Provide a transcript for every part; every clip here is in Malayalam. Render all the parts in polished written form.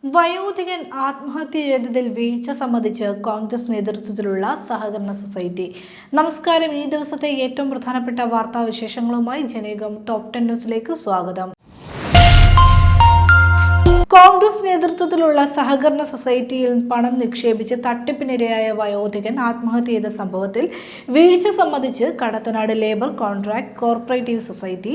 വയോധികൻ ആത്മഹത്യ ചെയ്തതിൽ വീഴ്ച സംബന്ധിച്ച് കോൺഗ്രസ് നേതൃത്വത്തിലുള്ള സഹകരണ സൊസൈറ്റി. നമസ്കാരം. ഈ ദിവസത്തെ ഏറ്റവും പ്രധാനപ്പെട്ട വാർത്താവിശേഷങ്ങളുമായി ജനയുഗം ടോപ്പ് 10 ന്യൂസിലേക്ക് സ്വാഗതം. കോൺഗ്രസ് നേതൃത്വത്തിലുള്ള സഹകരണ സൊസൈറ്റിയിൽ പണം നിക്ഷേപിച്ച് തട്ടിപ്പിനിരയായ വയോധികൻ ആത്മഹത്യ ചെയ്ത സംഭവത്തിൽ വീഴ്ച സംബന്ധിച്ച് Kadathanad labour contract corporative society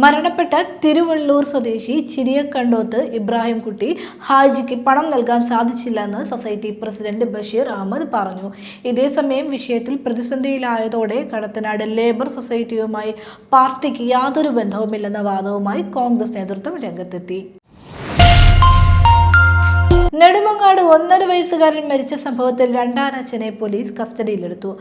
മരണപ്പെട്ട തിരുവള്ളൂർ സ്വദേശി ചിരിയക്കണ്ടോത്ത് ഇബ്രാഹിം കുട്ടി ഹാജിക്ക് പണം നൽകാൻ സാധിച്ചില്ലെന്ന് സൊസൈറ്റി പ്രസിഡന്റ് ബഷീർ അഹമ്മദ് പറഞ്ഞു. ഇതേസമയം വിഷയത്തിൽ പ്രതിസന്ധിയിലായതോടെ കടത്തനാട് ലേബർ സൊസൈറ്റിയുമായി പാർട്ടിക്ക് യാതൊരു ബന്ധവുമില്ലെന്ന വാദവുമായി കോൺഗ്രസ് നേതൃത്വം രംഗത്തെത്തി. നെടുമങ്ങാട് 1.5 വയസ്സുകാരൻ മരിച്ച സംഭവത്തിൽ രണ്ടാനച്ഛനെ പോലീസ് കസ്റ്റഡിയിലെടുത്തു.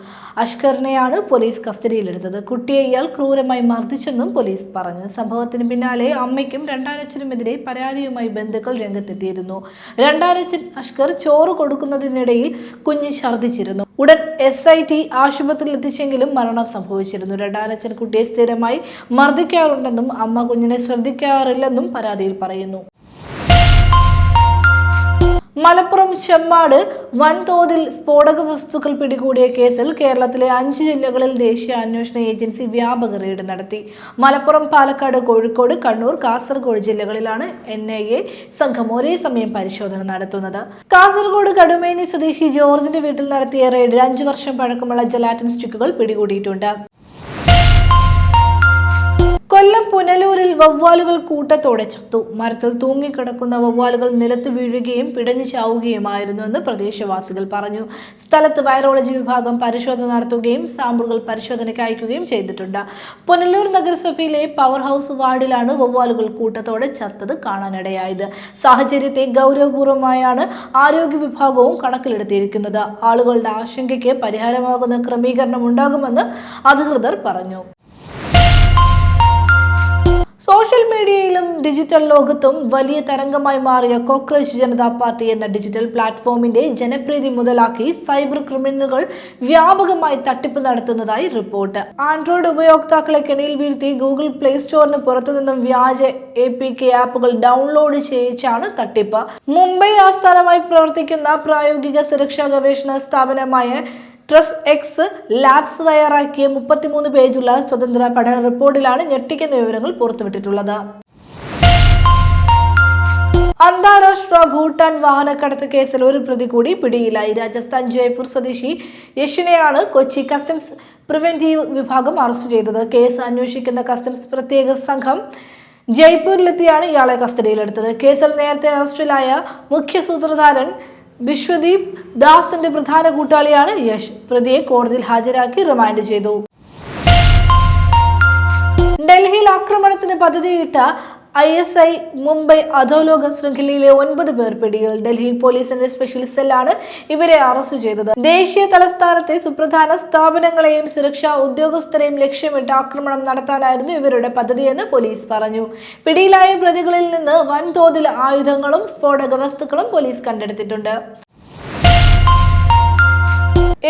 അഷ്കറിനെയാണ് പോലീസ് കസ്റ്റഡിയിലെടുത്തത്. കുട്ടിയെ ഇയാൾ ക്രൂരമായി മർദ്ദിച്ചെന്നും പോലീസ് പറഞ്ഞു. സംഭവത്തിന് പിന്നാലെ അമ്മയ്ക്കും രണ്ടാനച്ഛനുമെതിരെ പരാതിയുമായി ബന്ധുക്കൾ രംഗത്തെത്തിയിരുന്നു. രണ്ടാനച്ഛൻ അഷ്കർ ചോറ് കൊടുക്കുന്നതിനിടയിൽ കുഞ്ഞ് ഛർദ്ദിച്ചിരുന്നു. ഉടൻ SIT ആശുപത്രിയിൽ എത്തിച്ചെങ്കിലും മരണം സംഭവിച്ചിരുന്നു. രണ്ടാനച്ഛൻ കുട്ടിയെ സ്ഥിരമായി മർദ്ദിക്കാറുണ്ടെന്നും അമ്മ കുഞ്ഞിനെ ശ്രദ്ധിക്കാറില്ലെന്നും പരാതിയിൽ പറയുന്നു. മലപ്പുറം ചെമ്മാട് വൻതോതിൽ സ്ഫോടക വസ്തുക്കൾ പിടികൂടിയ കേസിൽ കേരളത്തിലെ 5 ജില്ലകളിൽ ദേശീയ അന്വേഷണ ഏജൻസി വ്യാപക റെയ്ഡ് നടത്തി. മലപ്പുറം, പാലക്കാട്, കോഴിക്കോട്, കണ്ണൂർ, കാസർഗോഡ് ജില്ലകളിലാണ് NIA സംഘം ഒരേ സമയം പരിശോധന നടത്തുന്നത്. കാസർഗോഡ് കടുമേനി സ്വദേശി ജോർജിന്റെ വീട്ടിൽ നടത്തിയ റെയ്ഡിൽ 5 വർഷം പഴക്കമുള്ള ജലാറ്റിൻ സ്റ്റിക്കുകൾ പിടികൂടിയിട്ടുണ്ട്. കൊല്ലം പുനലൂരിൽ വവ്വാലുകൾ കൂട്ടത്തോടെ ചത്തു. മരത്തിൽ തൂങ്ങിക്കിടക്കുന്ന വവ്വാലുകൾ നിലത്ത് വീഴുകയും പിടഞ്ഞു ചാവുകയുമായിരുന്നുവെന്ന് പ്രദേശവാസികൾ പറഞ്ഞു. സ്ഥലത്ത് വൈറോളജി വിഭാഗം പരിശോധന നടത്തുകയും സാമ്പിളുകൾ പരിശോധനയ്ക്ക് അയക്കുകയും ചെയ്തിട്ടുണ്ട്. പുനലൂർ നഗരസഭയിലെ പവർ ഹൗസ് വാർഡിലാണ് വവ്വാലുകൾ കൂട്ടത്തോടെ ചത്തത് കാണാനിടയായത്. സാഹചര്യത്തെ ഗൗരവപൂർവ്വമായാണ് ആരോഗ്യ വിഭാഗവും കണക്കിലെടുത്തിരിക്കുന്നത്. ആളുകളുടെ ആശങ്കയ്ക്ക് പരിഹാരമാകുന്ന ക്രമീകരണം ഉണ്ടാകുമെന്ന് അധികൃതർ പറഞ്ഞു. സോഷ്യൽ മീഡിയയിലും ഡിജിറ്റൽ ലോകത്തും വലിയ തരംഗമായി മാറിയ കോക്രോച്ച് ജനതാ പാർട്ടി എന്ന ഡിജിറ്റൽ പ്ലാറ്റ്ഫോമിന്റെ ജനപ്രീതി മുതലാക്കി സൈബർ ക്രിമിനലുകൾ വ്യാപകമായി തട്ടിപ്പ് നടത്തുന്നതായി റിപ്പോർട്ട്. ആൻഡ്രോയിഡ് ഉപയോക്താക്കളെ കെണിയിൽ വീഴ്ത്തി ഗൂഗിൾ പ്ലേ സ്റ്റോറിന് പുറത്തുനിന്നും വ്യാജ APK ആപ്പുകൾ ഡൗൺലോഡ് ചെയ്യിച്ചാണ് തട്ടിപ്പ്. മുംബൈ ആസ്ഥാനമായി പ്രവർത്തിക്കുന്ന പ്രായോഗിക സുരക്ഷാ ഗവേഷണ സ്ഥാപനമായ TrustX ലാബ്സ് തയ്യാറാക്കിയ 33 പേജുള്ള സ്വതന്ത്ര പഠന റിപ്പോർട്ടിലാണ് ഞെട്ടിക്കുന്ന വിവരങ്ങൾ പുറത്തുവിട്ടിട്ടുള്ളത്. അന്താരാഷ്ട്ര ഭൂട്ടാൻ വാഹനക്കടത്ത് കേസിൽ ഒരു പ്രതി കൂടി പിടിയിലായി. രാജസ്ഥാൻ ജയ്പൂർ സ്വദേശി യഷിനെയാണ് കൊച്ചി കസ്റ്റംസ് പ്രിവെന്റീവ് വിഭാഗം അറസ്റ്റ് ചെയ്തത്. കേസ് അന്വേഷിക്കുന്ന കസ്റ്റംസ് പ്രത്യേക സംഘം ജയ്പൂരിലെത്തിയാണ് ഇയാളെ കസ്റ്റഡിയിലെടുത്തത്. കേസിൽ നേരത്തെ അറസ്റ്റിലായ മുഖ്യ സൂത്രധാരൻ വിശ്വദീപ് ദാസിന്റെ പ്രധാന കൂട്ടാളിയാണ് യശ്. പ്രതിയെ കോടതിയിൽ ഹാജരാക്കി റിമാൻഡ് ചെയ്തു. ഡൽഹിയിൽ ആക്രമണത്തിന് പദ്ധതിയിട്ട ISI മുംബൈ അധോലോക ശൃംഖലയിലെ 9 പേർ പിടിയിൽ. ഡൽഹിയിൽ പോലീസിന്റെ സ്പെഷ്യൽ സെല്ലാണ് ഇവരെ അറസ്റ്റ് ചെയ്തത്. ദേശീയ തലസ്ഥാനത്തെ സുപ്രധാന സ്ഥാപനങ്ങളെയും സുരക്ഷാ ഉദ്യോഗസ്ഥരെയും ലക്ഷ്യമിട്ട് ആക്രമണം നടത്താനായിരുന്നു ഇവരുടെ പദ്ധതിയെന്ന് പോലീസ് പറഞ്ഞു. പിടിയിലായ പ്രതികളിൽ നിന്ന് വൻതോതിൽ ആയുധങ്ങളും സ്ഫോടക വസ്തുക്കളും പോലീസ് കണ്ടെടുത്തിട്ടുണ്ട്.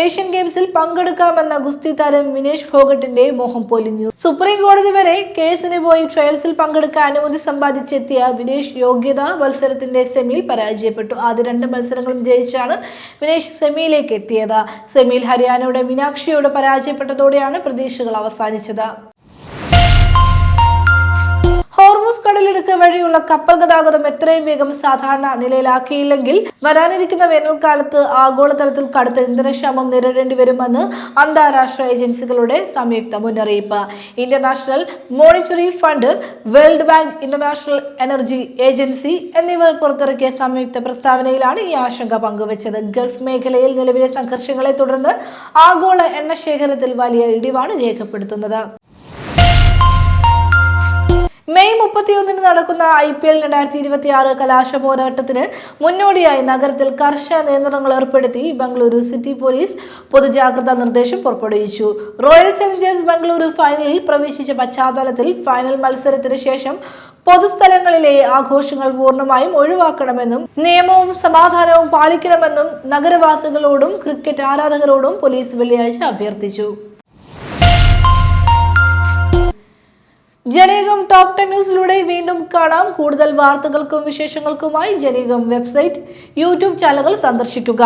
ഏഷ്യൻ ഗെയിംസിൽ പങ്കെടുക്കാമെന്ന ഗുസ്തി താരം വിനേഷ് ഫോഗട്ടിന്റെ മോഹം പൊലിഞ്ഞു. സുപ്രീം കോടതി വരെ കേസിന് പോയി ട്രയൽസിൽ പങ്കെടുക്കാൻ അനുമതി സമ്പാദിച്ചെത്തിയ വിനേഷ് യോഗ്യതാ മത്സരത്തിന്റെ സെമിയിൽ പരാജയപ്പെട്ടു. ആദ്യ 2 മത്സരങ്ങളും ജയിച്ചാണ് വിനേഷ് സെമിയിലേക്ക് എത്തിയത്. സെമിയിൽ ഹരിയാനയുടെ മീനാക്ഷിയോട് പരാജയപ്പെട്ടതോടെയാണ് പ്രതീക്ഷകൾ അവസാനിച്ചത്. ഹോർമുസ് കടലിടുക്ക് വഴിയുള്ള കപ്പൽ ഗതാഗതം എത്രയും വേഗം സാധാരണ നിലയിലാക്കിയില്ലെങ്കിൽ വരാനിരിക്കുന്ന വേനൽക്കാലത്ത് ആഗോളതലത്തിൽ കടുത്ത ഇന്ധനക്ഷാമം നേരിടേണ്ടി വരുമെന്ന് അന്താരാഷ്ട്ര ഏജൻസികളുടെ സംയുക്ത മുന്നറിയിപ്പ്. International monetary fund, world bank, international energy agency എന്നിവർ പുറത്തിറക്കിയ സംയുക്ത പ്രസ്താവനയിലാണ് ഈ ആശങ്ക പങ്കുവച്ചത്. ഗൾഫ് മേഖലയിൽ നിലവിലെ സംഘർഷങ്ങളെ തുടർന്ന് ആഗോള എണ്ണ ശേഖരത്തിൽ വലിയ ഇടിവാണ് രേഖപ്പെടുത്തുന്നത്. മെയ് 31 നടക്കുന്ന IPL 2026 കലാശ പോരാട്ടത്തിന് മുന്നോടിയായി നഗരത്തിൽ കർശന നിയന്ത്രണങ്ങൾ ഏർപ്പെടുത്തി ബംഗളൂരു സിറ്റി പോലീസ് പൊതുജാഗ്രതാ നിർദ്ദേശം പുറപ്പെടുവിച്ചു. റോയൽ ചലഞ്ചേഴ്സ് ബംഗളൂരു ഫൈനലിൽ പ്രവേശിച്ച പശ്ചാത്തലത്തിൽ ഫൈനൽ മത്സരത്തിന് ശേഷം പൊതുസ്ഥലങ്ങളിലെ ആഘോഷങ്ങൾ പൂർണ്ണമായും ഒഴിവാക്കണമെന്നും നിയമവും സമാധാനവും പാലിക്കണമെന്നും നഗരവാസികളോടും ക്രിക്കറ്റ് ആരാധകരോടും പോലീസ് വെള്ളിയാഴ്ച അഭ്യർത്ഥിച്ചു. ജനയുഗം ടോപ്പ് 10 ന്യൂസിലൂടെ വീണ്ടും കാണാം. കൂടുതൽ വാർത്തകൾക്കും വിശേഷങ്ങൾക്കുമായി ജനയുഗം വെബ്സൈറ്റ്, യൂട്യൂബ് ചാനലുകൾ സന്ദർശിക്കുക.